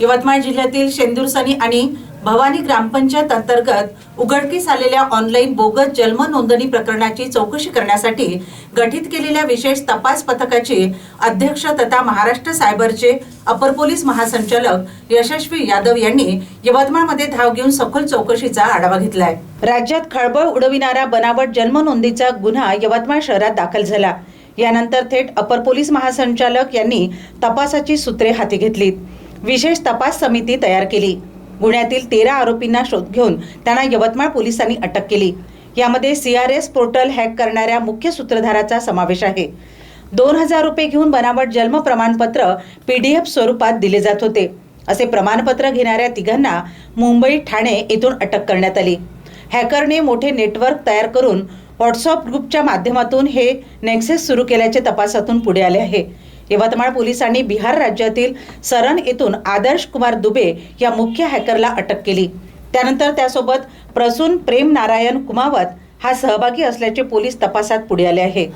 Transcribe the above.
यवतमाळ जिल्ह्यातील शेंदुरसनी आणि भवानी ग्रामपंचायत अंतर्गत उघडकीस आलेल्या ऑनलाईन बोगस जन्म नोंदणी प्रकरणाची चौकशी करण्यासाठी गठीत केलेल्या विशेष तपास पथकाची अध्यक्ष तथा महाराष्ट्र सायबरचे अपर पोलीस महासंचालक यशस्वी यादव यांनी यवतमाळमध्ये धाव घेऊन सखोल चौकशीचा आढावा घेतलाय। राज्यात खळबळ उडविणारा बनावट जन्म नोंदीचा गुन्हा यवतमाळ शहरात दाखल झाला। यानंतर थेट अपर पोलीस महासंचालक यांनी तपासाची सूत्रे हाती घेतली। विशेष तपास समिती तयार केली। गुन्ह्यातील 13 आरोपींना शोध घेऊन त्यांना यवतमाळ पोलिसांनी अटक केली। यामध्ये CRS पोर्टल हॅक करणाऱ्या मुख्य सूत्रधाराचा समावेश आहे। 2000 रुपये घेऊन बनावट जन्म प्रमाणपत्र PDF स्वरूपात दिले जात होते। असे प्रमाणपत्र घेणाऱ्या तिघांना मुंबई ठाणे येथून अटक करण्यात आली। हॅकरने मोठे नेटवर्क तयार करून व्हॉट्सअप ग्रुपच्या माध्यमातून हे नेक्सस सुरू केल्याचे तपासातून पुढे आले आहे। यवतमाळ पोलिसांनी बिहार राज्यातील सरन येथून आदर्श कुमार दुबे या मुख्य हॅकरला अटक केली। त्यानंतर त्यासोबत प्रसून प्रेम नारायण कुमावत हा सहभागी असल्याचे पोलीस तपासात पुढे आले आहे।